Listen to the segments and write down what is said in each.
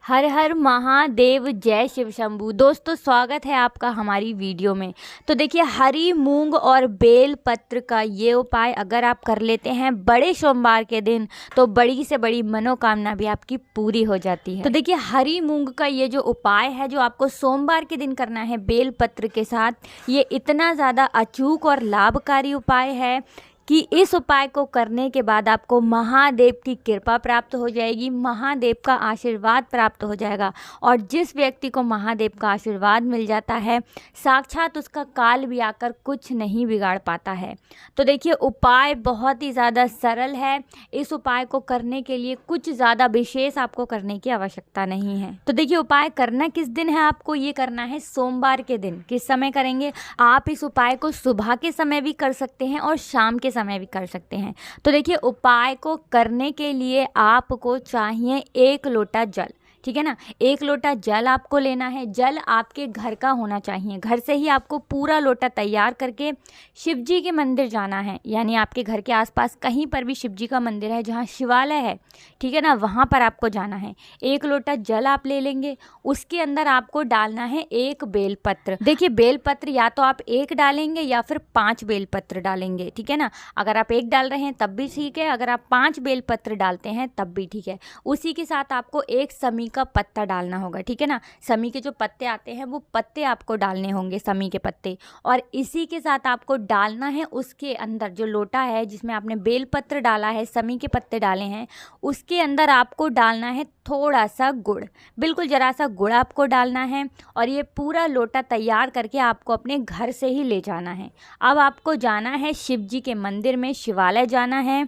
हर हर महादेव, जय शिव शंभू। दोस्तों, स्वागत है आपका हमारी वीडियो में। तो देखिए, हरी मूंग और बेल पत्र का ये उपाय अगर आप कर लेते हैं बड़े सोमवार के दिन, तो बड़ी से बड़ी मनोकामना भी आपकी पूरी हो जाती है। तो देखिए, हरी मूंग का ये जो उपाय है, जो आपको सोमवार के दिन करना है बेल पत्र के साथ, ये इतना ज़्यादा अचूक और लाभकारी उपाय है कि इस उपाय को करने के बाद आपको महादेव की कृपा प्राप्त हो जाएगी, महादेव का आशीर्वाद प्राप्त हो जाएगा। और जिस व्यक्ति को महादेव का आशीर्वाद मिल जाता है, साक्षात उसका काल भी आकर कुछ नहीं बिगाड़ पाता है। तो देखिए, उपाय बहुत ही ज़्यादा सरल है। इस उपाय को करने के लिए कुछ ज़्यादा विशेष आपको करने की आवश्यकता नहीं है। तो देखिए, उपाय करना किस दिन है, आपको ये करना है सोमवार के दिन। किस समय करेंगे आप? इस उपाय को सुबह के समय भी कर सकते हैं और शाम के समय भी कर सकते हैं। तो देखिए, उपाय को करने के लिए आपको चाहिए 1 लोटा जल। ठीक है ना, 1 लोटा जल आपको लेना है। जल आपके घर का होना चाहिए। घर से ही आपको पूरा लोटा तैयार करके शिव जी के मंदिर जाना है। यानी आपके घर के आसपास कहीं पर भी शिव जी का मंदिर है, जहाँ शिवालय है, ठीक है ना, वहाँ पर आपको जाना है। 1 लोटा जल आप ले लेंगे। उसके अंदर आपको डालना है 1 बेलपत्र। देखिए, बेलपत्र या तो आप 1 डालेंगे या फिर 5 बेलपत्र डालेंगे। ठीक है ना, अगर आप 1 डाल रहे हैं तब भी ठीक है, अगर आप 5 बेलपत्र डालते हैं तब भी ठीक है। उसी के साथ आपको 1 समी का पत्ता डालना होगा। ठीक है ना, समी के जो पत्ते आते हैं वो पत्ते आपको डालने होंगे, समी के पत्ते। और इसी के साथ आपको डालना है उसके अंदर जो लोटा है जिसमें आपने बेलपत्र डाला है, समी के पत्ते डाले हैं, उसके अंदर आपको डालना है थोड़ा सा गुड़। बिल्कुल ज़रा सा गुड़ आपको डालना है। और ये पूरा लोटा तैयार करके आपको अपने घर से ही ले जाना है। अब आपको जाना है शिव जी के मंदिर में, शिवालय जाना है।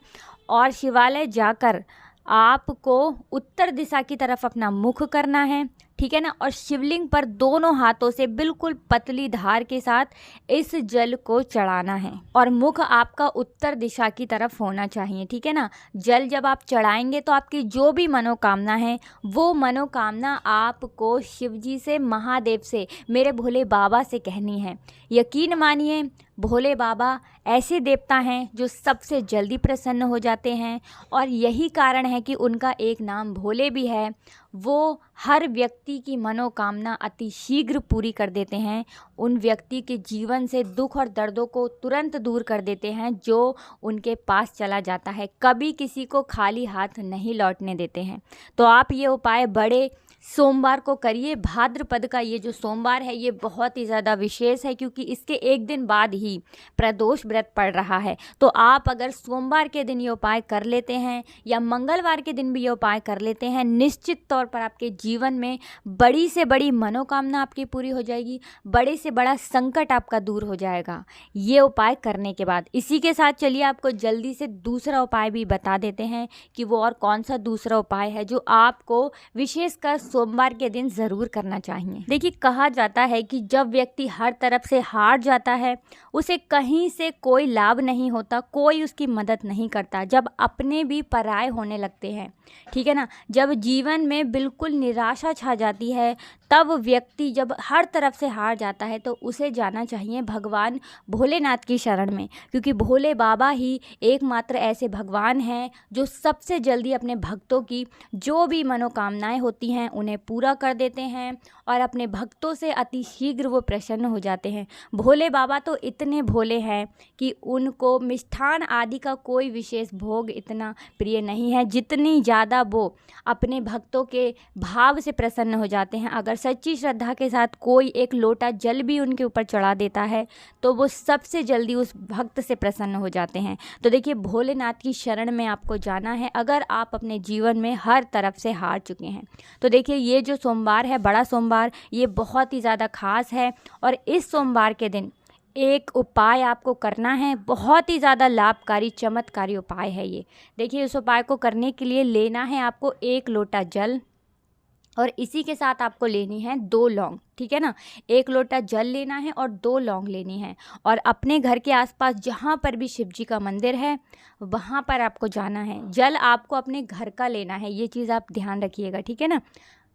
और शिवालय जाकर आपको उत्तर दिशा की तरफ अपना मुख करना है। ठीक है ना, और शिवलिंग पर दोनों हाथों से बिल्कुल पतली धार के साथ इस जल को चढ़ाना है। और मुख आपका उत्तर दिशा की तरफ होना चाहिए। ठीक है ना, जल जब आप चढ़ाएंगे तो आपकी जो भी मनोकामना है, वो मनोकामना आपको शिव जी से, महादेव से, मेरे भोले बाबा से कहनी है। यकीन मानिए, भोले बाबा ऐसे देवता हैं जो सबसे जल्दी प्रसन्न हो जाते हैं। और यही कारण है कि उनका एक नाम भोले भी है। वो हर व्यक्ति की मनोकामना अति शीघ्र पूरी कर देते हैं। उन व्यक्ति के जीवन से दुख और दर्दों को तुरंत दूर कर देते हैं जो उनके पास चला जाता है। कभी किसी को खाली हाथ नहीं लौटने देते हैं। तो आप ये उपाय बड़े सोमवार को करिए। भाद्रपद का ये जो सोमवार है, ये बहुत ही ज़्यादा विशेष है, क्योंकि इसके एक दिन बाद ही प्रदोष व्रत पड़ रहा है। तो आप अगर सोमवार के दिन ये उपाय कर लेते हैं या मंगलवार के दिन भी ये उपाय कर लेते हैं, निश्चित तौर पर आपके जीवन में बड़ी से बड़ी मनोकामना आपकी पूरी हो जाएगी, बड़े से बड़ा संकट आपका दूर हो जाएगा ये उपाय करने के बाद। इसी के साथ चलिए आपको जल्दी से दूसरा उपाय भी बता देते हैं कि वो और कौन सा दूसरा उपाय है जो आपको विशेषकर सोमवार के दिन ज़रूर करना चाहिए। देखिए, कहा जाता है कि जब व्यक्ति हर तरफ से हार जाता है, उसे कहीं से कोई लाभ नहीं होता, कोई उसकी मदद नहीं करता, जब अपने भी पराये होने लगते हैं, ठीक है ना, जब जीवन में बिल्कुल निराशा छा जाती है, तब व्यक्ति जब हर तरफ से हार जाता है, तो उसे जाना चाहिए भगवान भोलेनाथ की शरण में। क्योंकि भोले बाबा ही एकमात्र ऐसे भगवान हैं जो सबसे जल्दी अपने भक्तों की जो भी मनोकामनाएं होती हैं उन्हें पूरा कर देते हैं। और अपने भक्तों से अति शीघ्र वो प्रसन्न हो जाते हैं। भोले बाबा तो इतने भोले हैं कि उनको मिष्ठान आदि का कोई विशेष भोग इतना प्रिय नहीं है, जितनी ज़्यादा वो अपने भक्तों के भाव से प्रसन्न हो जाते हैं। अगर सच्ची श्रद्धा के साथ कोई 1 लोटा जल भी उनके ऊपर चढ़ा देता है, तो वो सबसे जल्दी उस भक्त से प्रसन्न हो जाते हैं। तो देखिए, भोलेनाथ की शरण में आपको जाना है अगर आप अपने जीवन में हर तरफ से हार चुके हैं। तो देखिए, ये जो सोमवार है, बड़ा सोमवार, ये बहुत ही ज़्यादा खास है। और इस सोमवार के दिन एक उपाय आपको करना है, बहुत ही ज़्यादा लाभकारी चमत्कारी उपाय है ये। देखिए, इस उपाय को करने के लिए लेना है आपको 1 लोटा जल, और इसी के साथ आपको लेनी है 2 लौंग। ठीक है ना, 1 लोटा जल लेना है और 2 लौंग लेनी है। और अपने घर के आसपास जहाँ पर भी शिव जी का मंदिर है, वहाँ पर आपको जाना है। जल आपको अपने घर का लेना है, ये चीज़ आप ध्यान रखिएगा। ठीक है ना,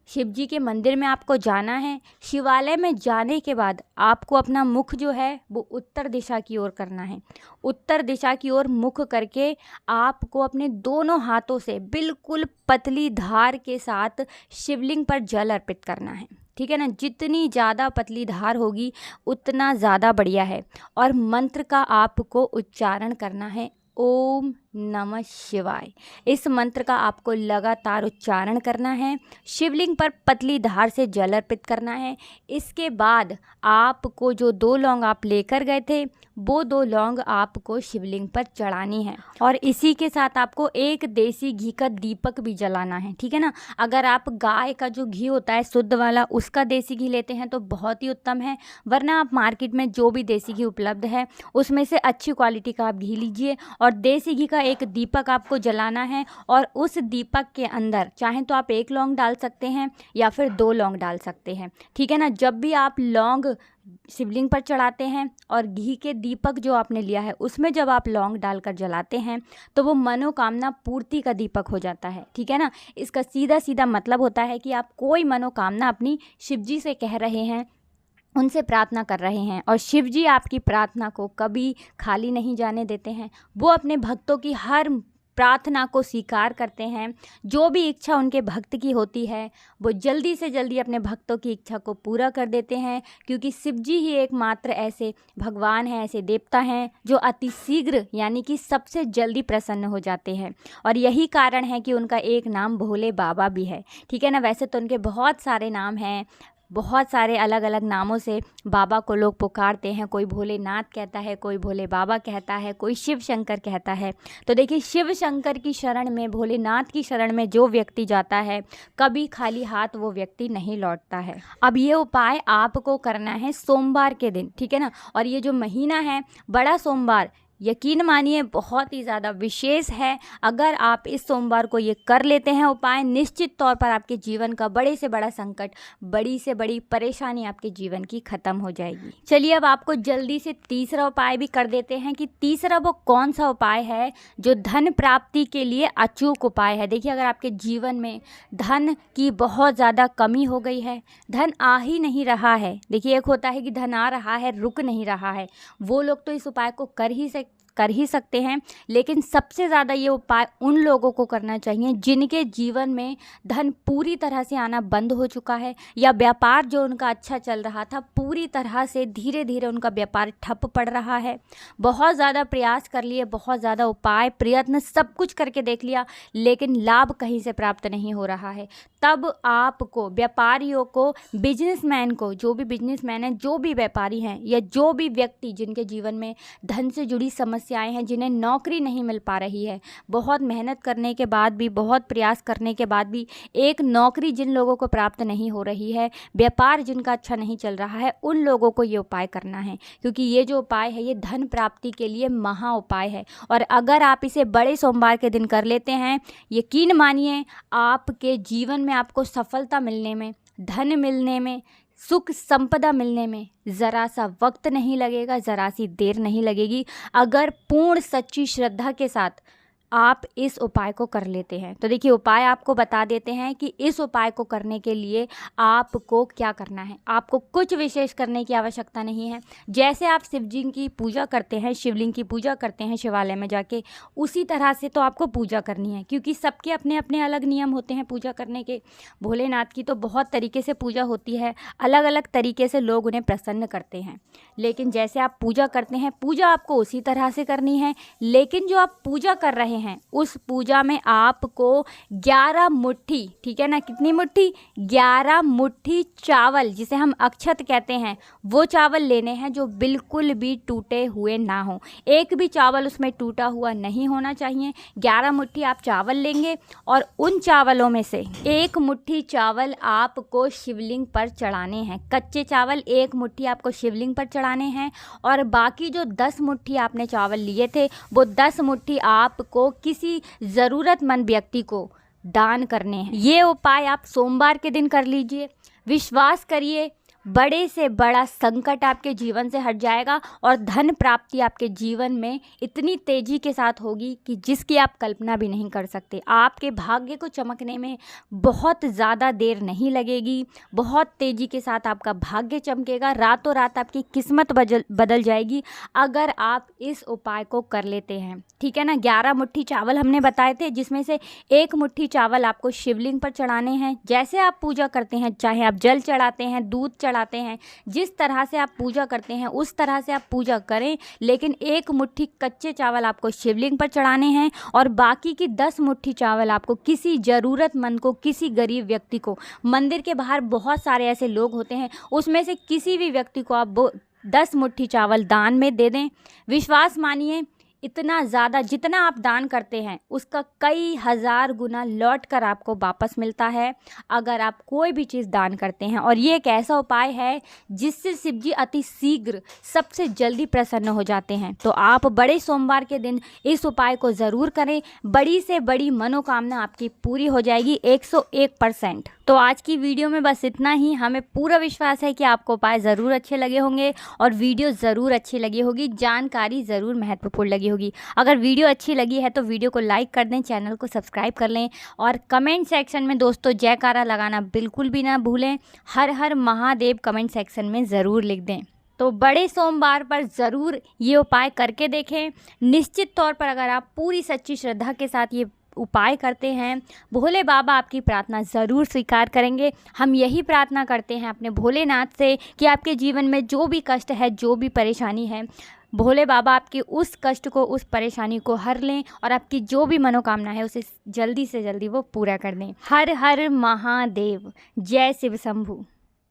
शिव जी के मंदिर में आपको जाना है। शिवालय में जाने के बाद आपको अपना मुख जो है वो उत्तर दिशा की ओर करना है। उत्तर दिशा की ओर मुख करके आपको अपने दोनों हाथों से बिल्कुल पतली धार के साथ शिवलिंग पर जल अर्पित करना है। ठीक है ना, जितनी ज़्यादा पतली धार होगी उतना ज़्यादा बढ़िया है। और मंत्र का आपको उच्चारण करना है, ओम नमः शिवाय। इस मंत्र का आपको लगातार उच्चारण करना है। शिवलिंग पर पतली धार से जल अर्पित करना है। इसके बाद आपको जो 2 लौंग आप लेकर गए थे वो 2 लौंग आपको शिवलिंग पर चढ़ानी है। और इसी के साथ आपको एक देसी घी का दीपक भी जलाना है। ठीक है ना, अगर आप गाय का जो घी होता है शुद्ध वाला उसका देसी घी लेते हैं तो बहुत ही उत्तम है, वरना आप मार्केट में जो भी देसी घी उपलब्ध है उसमें से अच्छी क्वालिटी का आप घी लीजिए और देसी घी का एक दीपक आपको जलाना है। और उस दीपक के अंदर चाहें तो आप 1 लौंग डाल सकते हैं या फिर 2 लौंग डाल सकते हैं। ठीक है ना, जब भी आप लौंग शिवलिंग पर चढ़ाते हैं और घी के दीपक जो आपने लिया है उसमें जब आप लौंग डालकर जलाते हैं तो वो मनोकामना पूर्ति का दीपक हो जाता है। ठीक है ना, इसका सीधा सीधा मतलब होता है कि आप कोई मनोकामना अपनी शिव जी से कह रहे हैं, उनसे प्रार्थना कर रहे हैं और शिव जी आपकी प्रार्थना को कभी खाली नहीं जाने देते हैं। वो अपने भक्तों की हर प्रार्थना को स्वीकार करते हैं। जो भी इच्छा उनके भक्त की होती है वो जल्दी से जल्दी अपने भक्तों की इच्छा को पूरा कर देते हैं, क्योंकि शिव जी ही एकमात्र ऐसे भगवान हैं, ऐसे देवता हैं जो अति शीघ्र यानी कि सबसे जल्दी प्रसन्न हो जाते हैं। और यही कारण है कि उनका एक नाम भोले बाबा भी है। ठीक है ना, वैसे तो उनके बहुत सारे नाम हैं, बहुत सारे अलग अलग नामों से बाबा को लोग पुकारते हैं। कोई भोलेनाथ कहता है, कोई भोले बाबा कहता है, कोई शिव शंकर कहता है। तो देखिए, शिव शंकर की शरण में, भोलेनाथ की शरण में जो व्यक्ति जाता है कभी खाली हाथ वो व्यक्ति नहीं लौटता है। अब ये उपाय आपको करना है सोमवार के दिन। ठीक है ना, और ये जो महीना है बड़ा सोमवार, यकीन मानिए बहुत ही ज़्यादा विशेष है। अगर आप इस सोमवार को ये कर लेते हैं उपाय, निश्चित तौर पर आपके जीवन का बड़े से बड़ा संकट, बड़ी से बड़ी परेशानी आपके जीवन की ख़त्म हो जाएगी। चलिए अब आपको जल्दी से तीसरा उपाय भी कर देते हैं कि तीसरा वो कौन सा उपाय है जो धन प्राप्ति के लिए अचूक उपाय है। देखिए, अगर आपके जीवन में धन की बहुत ज़्यादा कमी हो गई है, धन आ ही नहीं रहा है, देखिए एक होता है कि धन आ रहा है रुक नहीं रहा है, वो लोग तो इस उपाय को कर ही सकते हैं। लेकिन सबसे ज़्यादा ये उपाय उन लोगों को करना चाहिए जिनके जीवन में धन पूरी तरह से आना बंद हो चुका है, या व्यापार जो उनका अच्छा चल रहा था पूरी तरह से धीरे धीरे उनका व्यापार ठप पड़ रहा है। बहुत ज़्यादा प्रयास कर लिए, बहुत ज़्यादा उपाय प्रयत्न सब कुछ करके देख लिया, लेकिन लाभ कहीं से प्राप्त नहीं हो रहा है। तब आपको, व्यापारियों को, बिजनेसमैन को, जो भी बिजनेसमैन है, जो भी व्यापारी हैं, या जो भी व्यक्ति जिनके जीवन में धन से जुड़ी समस्याएं हैं, जिन्हें नौकरी नहीं मिल पा रही है, बहुत मेहनत करने के बाद भी, बहुत प्रयास करने के बाद भी एक नौकरी जिन लोगों को प्राप्त नहीं हो रही है, व्यापार जिनका अच्छा नहीं चल रहा है, उन लोगों को ये उपाय करना है। क्योंकि ये जो उपाय है ये धन प्राप्ति के लिए महा उपाय है। और अगर आप इसे बड़े सोमवार के दिन कर लेते हैं, यकीन मानिए आपके जीवन में आपको सफलता मिलने में, धन मिलने में, सुख संपदा मिलने में ज़रा सा वक्त नहीं लगेगा, ज़रा सी देर नहीं लगेगी, अगर पूर्ण सच्ची श्रद्धा के साथ आप इस उपाय को कर लेते हैं। तो देखिए, उपाय आपको बता देते हैं कि इस उपाय को करने के लिए आपको क्या करना है। आपको कुछ विशेष करने की आवश्यकता नहीं है। जैसे आप शिव जी की पूजा करते हैं, शिवलिंग की पूजा करते हैं शिवालय में जाके, उसी तरह से तो आपको पूजा करनी है, क्योंकि सबके अपने अपने अलग नियम होते हैं पूजा करने के। भोलेनाथ की तो बहुत तरीके से पूजा होती है, अलग अलग तरीके से लोग उन्हें प्रसन्न करते हैं। लेकिन जैसे आप पूजा करते हैं, पूजा आपको उसी तरह से करनी है। लेकिन जो आप पूजा कर रहे हैं उस पूजा में आपको 11 मुट्ठी, ठीक है ना, कितनी मुट्ठी? 11 मुट्ठी चावल, जिसे हम अक्षत कहते हैं, वो चावल लेने हैं जो बिल्कुल भी टूटे हुए ना हो। एक भी चावल उसमें टूटा हुआ नहीं होना चाहिए। 11 मुट्ठी आप चावल लेंगे और उन चावलों में से 1 मुट्ठी चावल आपको शिवलिंग पर चढ़ाने हैं। कच्चे चावल 1 मुट्ठी आपको शिवलिंग पर चढ़ाने हैं, और बाकी जो 10 मुट्ठी आपने चावल लिए थे वो 10 मुट्ठी आपको किसी ज़रूरतमंद व्यक्ति को दान करने हैं। ये उपाय आप सोमवार के दिन कर लीजिए। विश्वास करिए, बड़े से बड़ा संकट आपके जीवन से हट जाएगा और धन प्राप्ति आपके जीवन में इतनी तेज़ी के साथ होगी कि जिसकी आप कल्पना भी नहीं कर सकते। आपके भाग्य को चमकने में बहुत ज़्यादा देर नहीं लगेगी, बहुत तेज़ी के साथ आपका भाग्य चमकेगा, रातों रात आपकी किस्मत बदल जाएगी अगर आप इस उपाय को कर लेते हैं। ठीक है ना। 11 मुट्ठी चावल हमने बताए थे, जिसमें से 1 मुट्ठी चावल आपको शिवलिंग पर चढ़ाने हैं। जैसे आप पूजा करते हैं, चाहे आप जल चढ़ाते हैं, दूध चढ़ाते हैं, जिस तरह से आप पूजा करते हैं उस तरह से आप पूजा करें, लेकिन 1 मुट्ठी कच्चे चावल आपको शिवलिंग पर चढ़ाने हैं और बाकी की 10 मुट्ठी चावल आपको किसी ज़रूरतमंद को, किसी गरीब व्यक्ति को, मंदिर के बाहर बहुत सारे ऐसे लोग होते हैं, उसमें से किसी भी व्यक्ति को आप 10 मुट्ठी चावल दान में दे दें। विश्वास मानिए, इतना ज़्यादा जितना आप दान करते हैं उसका कई हज़ार गुना लौट कर आपको वापस मिलता है अगर आप कोई भी चीज़ दान करते हैं। और ये एक ऐसा उपाय है जिससे शिव जी अति शीघ्र सबसे जल्दी प्रसन्न हो जाते हैं। तो आप बड़े सोमवार के दिन इस उपाय को ज़रूर करें, बड़ी से बड़ी मनोकामना आपकी पूरी हो जाएगी 101%। तो आज की वीडियो में बस इतना ही। हमें पूरा विश्वास है कि आपको उपाय ज़रूर अच्छे लगे होंगे और वीडियो ज़रूर अच्छी लगी होगी, जानकारी ज़रूर महत्वपूर्ण लगी होगी। अगर वीडियो अच्छी लगी है तो वीडियो को लाइक कर दें, चैनल को सब्सक्राइब कर लें और कमेंट सेक्शन में दोस्तों जयकारा लगाना बिल्कुल भी ना भूलें। हर हर महादेव कमेंट सेक्शन में ज़रूर लिख दें। तो बड़े सोमवार पर ज़रूर ये उपाय करके देखें। निश्चित तौर पर अगर आप पूरी सच्ची श्रद्धा के साथ ये उपाय करते हैं, भोले बाबा आपकी प्रार्थना ज़रूर स्वीकार करेंगे। हम यही प्रार्थना करते हैं अपने भोलेनाथ से कि आपके जीवन में जो भी कष्ट है, जो भी परेशानी है, भोले बाबा आपकी उस कष्ट को, उस परेशानी को हर लें और आपकी जो भी मनोकामना है उसे जल्दी से जल्दी वो पूरा कर दें। हर हर महादेव। जय शिव शंभू।